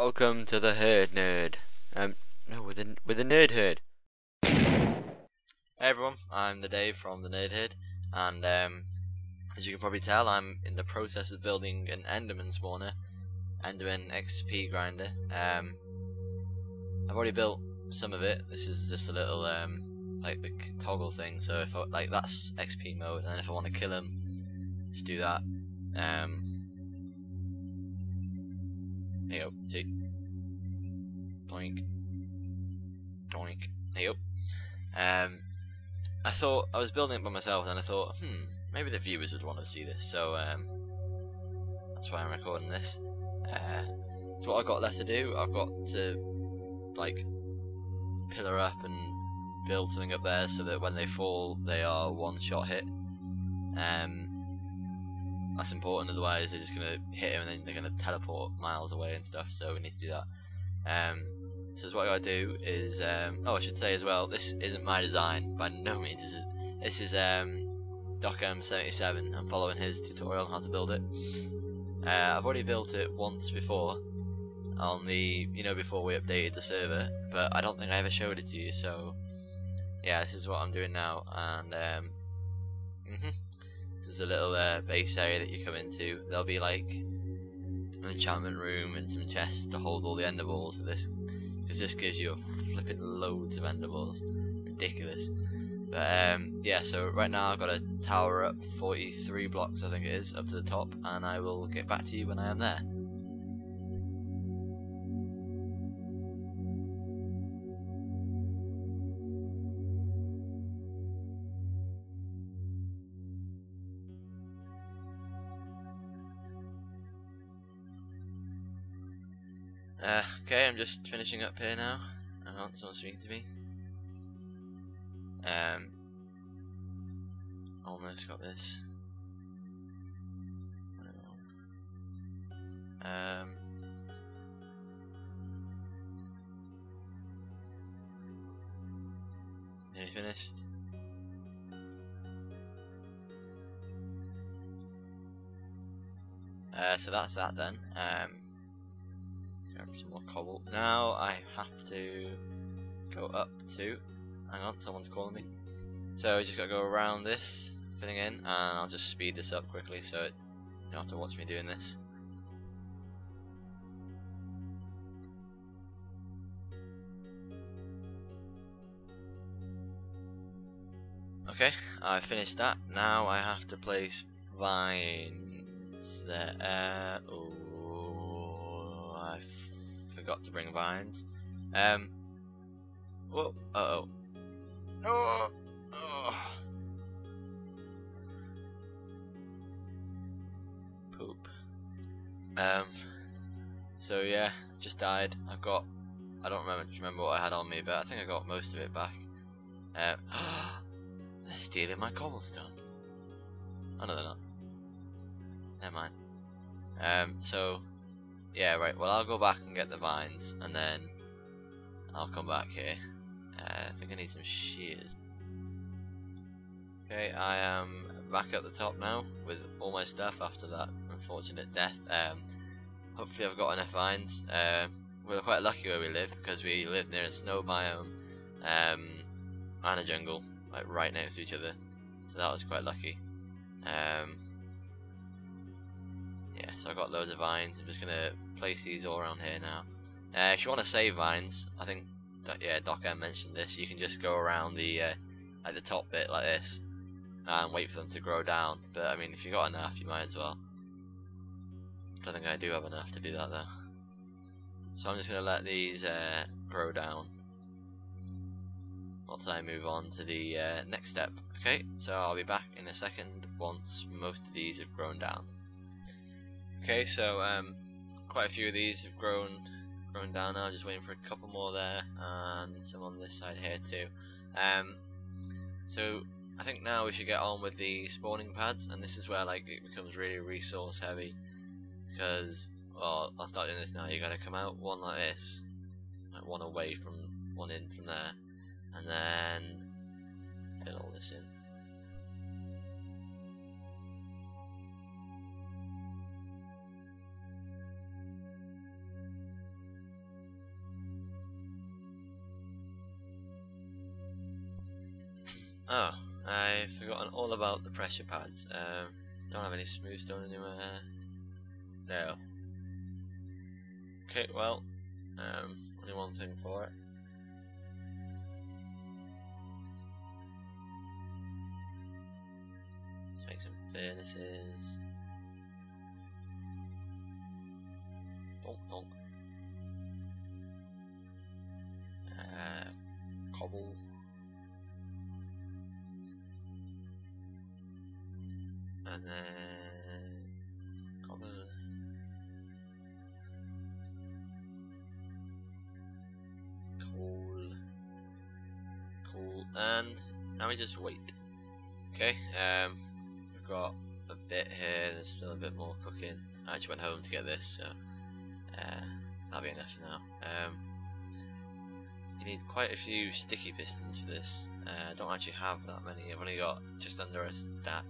Welcome to the herd nerd. No, with the NerdHerd. Hey everyone, I'm TheDavee from TheNerdHerd, and as you can probably tell, I'm in the process of building an Enderman spawner, Enderman XP grinder. I've already built some of it. This is just a little like the toggle thing. So if like that's XP mode, and then if I want to kill him, just do that. There you go, see? Doink. Doink. There you go. I thought, I was building it by myself, and I thought, maybe the viewers would want to see this, so that's why I'm recording this. So what I've got left to do, I've got to, like, pillar up and build something up there so that when they fall, they are one-shot hit. That's important, otherwise they're just going to hit him and then they're going to teleport miles away and stuff, so we need to do that. So what I gotta do is, oh, I should say as well, this isn't my design, by no means is it. This is DocM77, I'm following his tutorial on how to build it. I've already built it once before, on the, before we updated the server, but I don't think I ever showed it to you, so yeah, this is what I'm doing now, and this is a little base area that you come into. There'll be like an enchantment room and some chests to hold all the ender balls of this, because this gives you a flipping loads of ender balls. Ridiculous. But yeah, so right now I've got a tower up 43 blocks, I think it is, up to the top, and I will get back to you when I am there. Okay, I'm just finishing up here now. Hang on, someone's speaking to me. Almost got this. Nearly finished. So that's that done. Grab some more cobble. Now I have to go up to. Hang on, someone's calling me. So I just gotta go around this, filling in, and I'll just speed this up quickly so you don't have to watch me doing this. Okay, I finished that. Now I have to place vines there. Oh, I forgot to bring vines. Whoa, oh. Oh. Poop. So yeah, just died. I don't remember what I had on me, but I think I got most of it back. They're stealing my cobblestone. Oh no, they're not. Never mind. So yeah, right, well I'll go back and get the vines, and then I'll come back here. I think I need some shears. Okay, I am back at the top now with all my stuff after that unfortunate death. Hopefully I've got enough vines. We're quite lucky where we live, because we live near a snow biome and a jungle, like right next to each other. So that was quite lucky. Yeah, so I got loads of vines. I'm just gonna place these all around here now. If you want to save vines, I think DocM mentioned this. You can just go around the at the top bit like this and wait for them to grow down. But I mean, if you got enough, you might as well. I don't think I do have enough to do that though. So I'm just gonna let these grow down once I move on to the next step. Okay, so I'll be back in a second once most of these have grown down. Okay, so quite a few of these have grown down now. Just waiting for a couple more there, and some on this side here too. So I think now we should get on with the spawning pads, and this is where like it becomes really resource heavy, because, well, I'll start doing this now. You gotta come out one like this, like one away from one in from there, and then fill all this in. Oh, I've forgotten all about the pressure pads. Don't have any smooth stone anywhere. No. Okay, well, only one thing for it. Let's make some furnaces. Donk donk. Cobble. And then cobble. Cool. And now we just wait. Okay, we've got a bit here, there's still a bit more cooking. I actually went home to get this, so that'll be enough for now. You need quite a few sticky pistons for this. I don't actually have that many, I've only got just under a stack.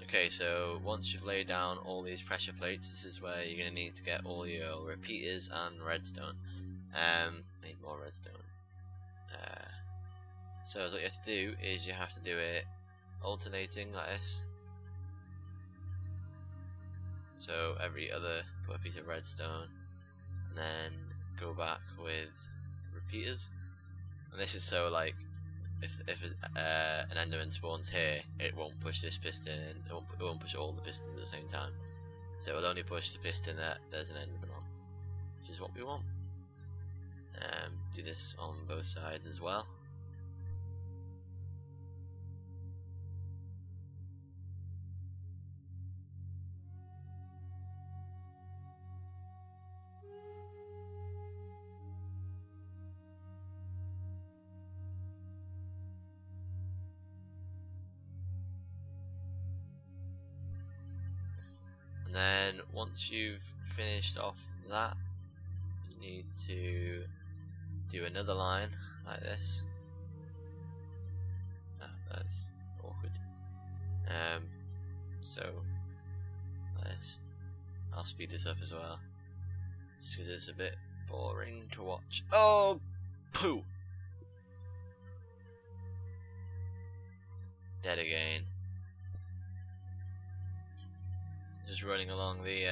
Okay, so once you've laid down all these pressure plates, this is where you're going to need to get all your repeaters and redstone. I need more redstone. So what you have to do is you have to do it alternating like this. So every other put a piece of redstone and then go back with repeaters. And this is so like if an Enderman spawns here, it won't push this piston, it won't push all the pistons at the same time. So it will only push the piston that there's an Enderman on, which is what we want. Do this on both sides as well. And then once you've finished off that, you need to do another line like this. Oh, that's awkward. So like this. I'll speed this up as well, just because it's a bit boring to watch. Oh, poo! Dead again. Just running along the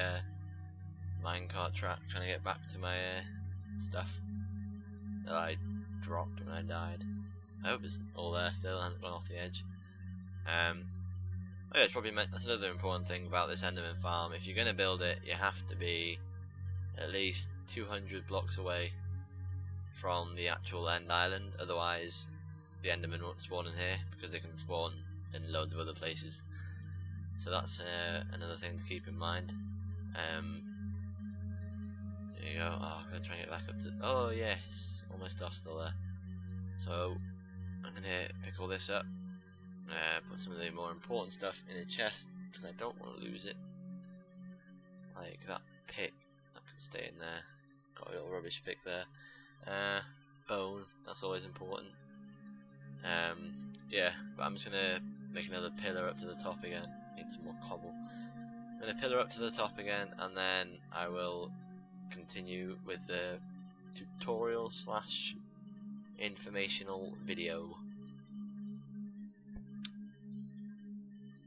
minecart track, trying to get back to my stuff that I dropped when I died. I hope it's all there still, and hasn't gone off the edge. Oh yeah, it's probably that's another important thing about this Enderman farm. If you're going to build it, you have to be at least 200 blocks away from the actual end island, otherwise the Enderman won't spawn in here, because they can spawn in loads of other places. So that's another thing to keep in mind. There you go. Oh, I'm going to try and get back up to... Oh yes, all my stuff's still there. So I'm going to pick all this up, put some of the more important stuff in a chest, because I don't want to lose it. Like that pick, that could stay in there. Got a little rubbish pick there. Bone, that's always important. Yeah, but I'm just going to make another pillar up to the top again. Need some more cobble. I'm going to pillar up to the top again, and then I will continue with the tutorial slash informational video.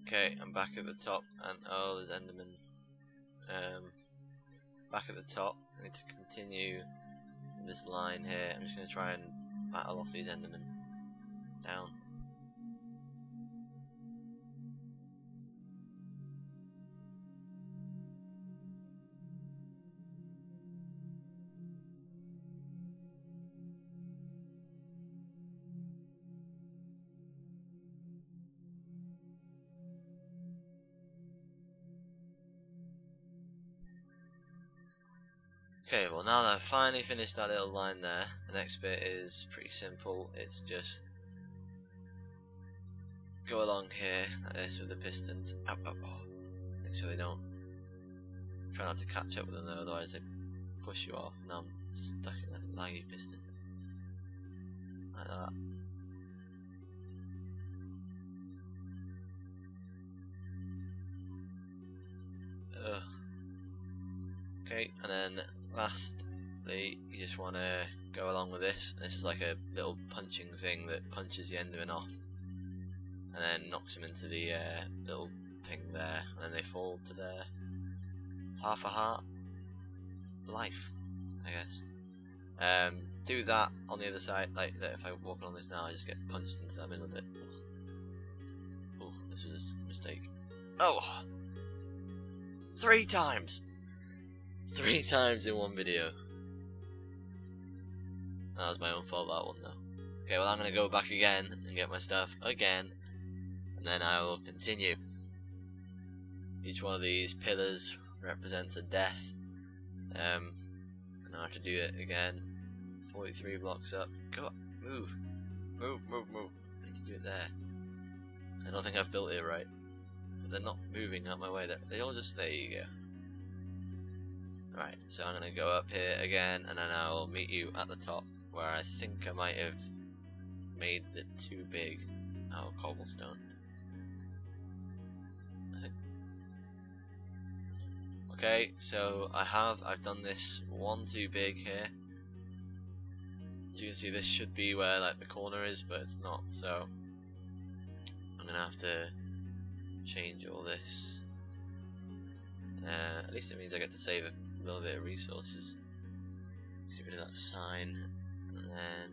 Okay, I'm back at the top, and oh, there's Enderman. Back at the top, I need to continue this line here. I'm just going to try and battle off these Endermen down. Okay, well now that I've finally finished that little line there, the next bit is pretty simple. It's just go along here like this with the pistons. Ow, ow, ow. Make sure they don't. Try not to catch up with them though, otherwise they push you off. Now I'm stuck in a laggy piston. Like that. Okay, and then last basically you just want to go along with this. This is like a little punching thing that punches the Enderman off and then knocks him into the little thing there, and then they fall to their half a heart life, I guess. Do that on the other side, like that. If I walk on this now, I just get punched into that middle bit. Oh, this was a mistake. Oh, 3 times! 3 times in one video. That was my own fault, that one though. Okay, well I'm gonna go back again and get my stuff again, and then I will continue. Each one of these pillars represents a death. And I have to do it again. 43 blocks up. Go up. Move. Move, move, move. I need to do it there. I don't think I've built it right. But they're not moving out my way. They all just... There you go. Right, so I'm going to go up here again, and then I'll meet you at the top, where I think I might have made it too big. Oh, cobblestone. Okay, so I've done this one too big here. As you can see, this should be where like the corner is, but it's not, so I'm gonna have to change all this. At least it means I get to save a little bit of resources. Let's get rid of that sign, and then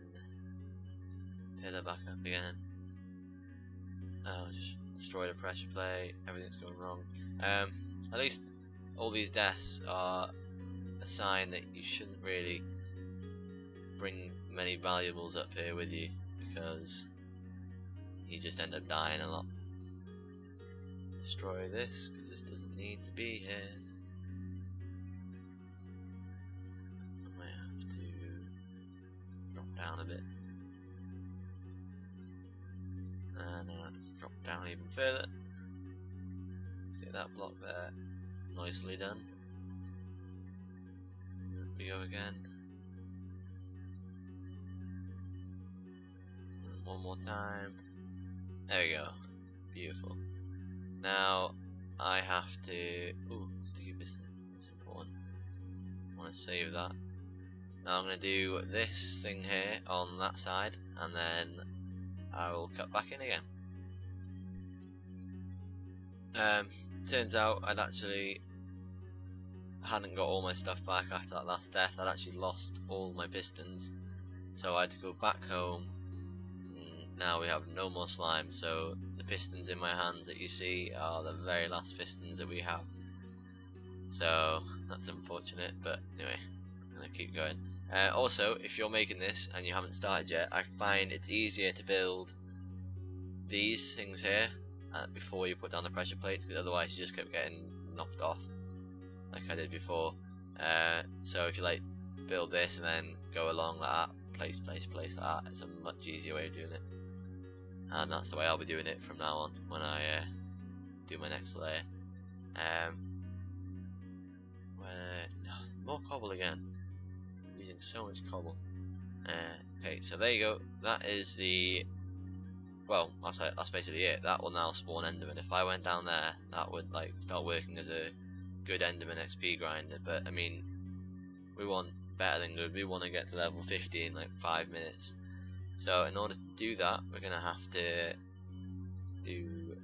pillar back up again. Oh, just destroy the pressure plate, everything's going wrong. At least all these deaths are a sign that you shouldn't really bring many valuables up here with you, because you just end up dying a lot. Destroy this, because this doesn't need to be here. I might have to drop down a bit. And let's drop down even further. See that block there? Nicely done. Here we go again. And one more time. There we go. Beautiful. Now I have to... Ooh, sticky piston. That's important. I want to save that. Now I'm going to do this thing here on that side, and then I will cut back in again. Turns out I hadn't got all my stuff back after that last death. I'd actually lost all my pistons, so I had to go back home. Now we have no more slime, so the pistons in my hands that you see are the very last pistons that we have. So that's unfortunate, but anyway, I'm gonna keep going. Also, if you're making this and you haven't started yet, I find it's easier to build these things here before you put down the pressure plates, because otherwise you just kept getting knocked off like I did before. So if you like build this and then go along like that, place like that, it's a much easier way of doing it, and that's the way I'll be doing it from now on when I do my next layer. More cobble again. I'm using so much cobble. Okay, so there you go. That is the... Well, that's basically it. That will now spawn Enderman. If I went down there, that would like start working as a good Enderman XP grinder. But I mean, we want better than good. We want to get to level 50 in like 5 minutes. So in order to do that, we're gonna have to do...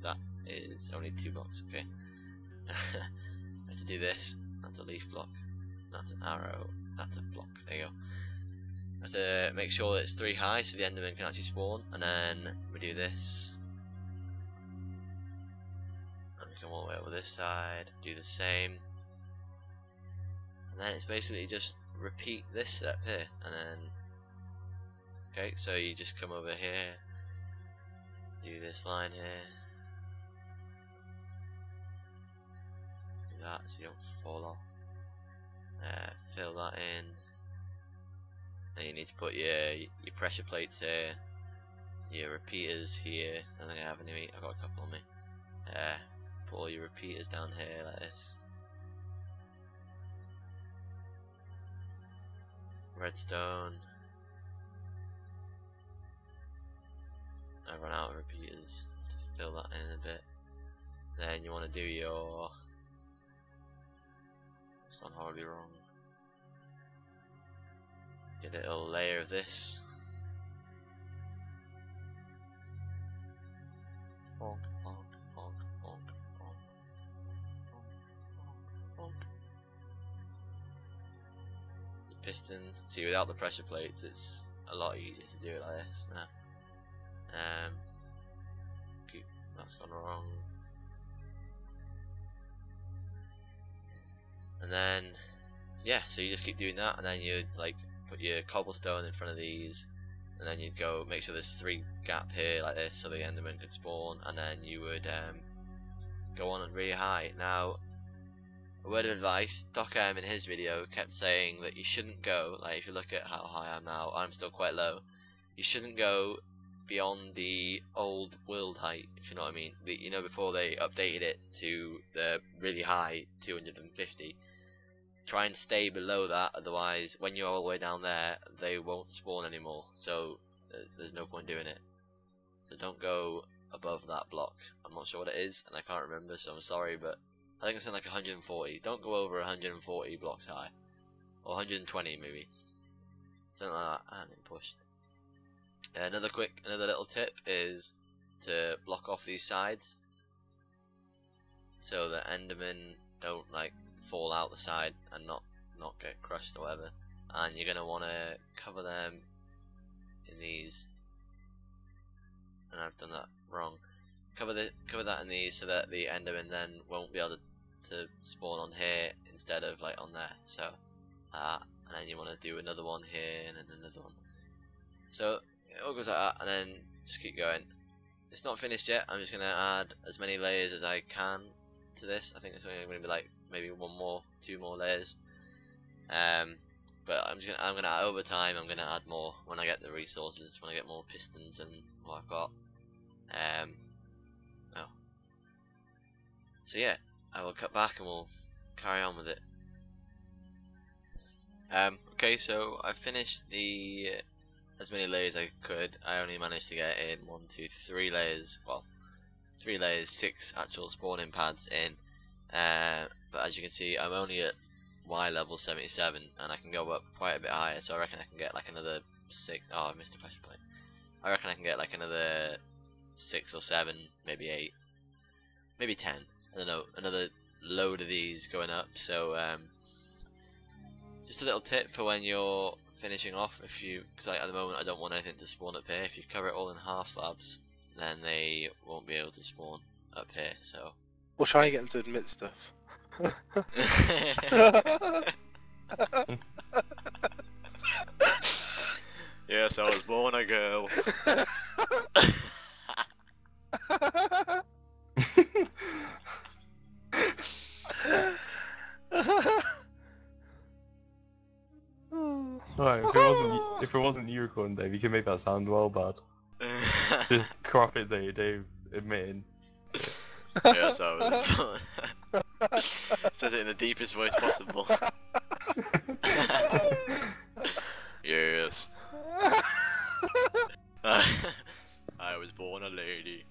That is only 2 blocks. Okay. I have to do this. That's a leaf block. That's an arrow. That's a block. There you go. I have to make sure that it's 3 high so the Enderman can actually spawn, and then we do this. And we come all the way over this side, do the same. And then it's basically just repeat this step here, and then... Okay, so you just come over here, do this line here. Do that so you don't fall off. Fill that in. Then you need to put your pressure plates here, your repeaters here. I don't think I have any. I've got a couple on me. Put all your repeaters down here like this. Redstone. I run out of repeaters. To fill that in a bit. Then you want to do your... It's gone horribly wrong. your little layer of this. Bonk, bonk, bonk, bonk, bonk, bonk, bonk, bonk. The pistons. See, without the pressure plates, it's a lot easier to do it like this now. That's gone wrong. And then, yeah, so you just keep doing that, and then you'd like put your cobblestone in front of these, and then you'd go make sure there's 3 gap here like this, so the Enderman could spawn, and then you would go on really high. Now, a word of advice: Doc in his video kept saying that you shouldn't go. Like, if you look at how high I am now, I'm still quite low. You shouldn't go beyond the old world height, if you know what I mean. You know, before they updated it to the really high 250. Try and stay below that, otherwise when you're all the way down there they won't spawn anymore, so there's no point doing it. So don't go above that block. I'm not sure what it is and I can't remember, so I'm sorry, but I think it's in like 140. Don't go over 140 blocks high, or 120 maybe, something like that. And it pushed. Another little tip is to block off these sides so that Endermen don't like fall out the side and not get crushed or whatever. And you're gonna want to cover them in these, and I've done that wrong. Cover that in these so that the Enderman then won't be able to spawn on here instead of like on there. So and then you want to do another one here and then another one. So it all goes like that, and then just keep going. It's not finished yet. I'm just gonna add as many layers as I can to this. I think it's only going to be like maybe 2 more layers. But I'm gonna over time I'm gonna add more when I get the resources, when I get more pistons and what I've got. So yeah, I will cut back and we'll carry on with it. Okay, so I finished as many layers as I could. I only managed to get in 3 layers. Well, 3 layers, 6 actual spawning pads in. But as you can see, I'm only at Y level 77, and I can go up quite a bit higher. So I reckon I can get like another 6. Oh, I missed a pressure plate. I reckon I can get like another 6 or 7, maybe 8, maybe 10. I don't know. Another load of these going up. So just a little tip for when you're finishing off, because at the moment I don't want anything to spawn up here. If you cover it all in half slabs, then they won't be able to spawn up here. So we'll try and get them to admit stuff. Yes, I was born a girl. Right, if it wasn't you recording, Dave, you could make that sound well bad. Just crop it there, Dave, admitting. Yes, I was. Says it in the deepest voice possible. Yes. I was born a lady.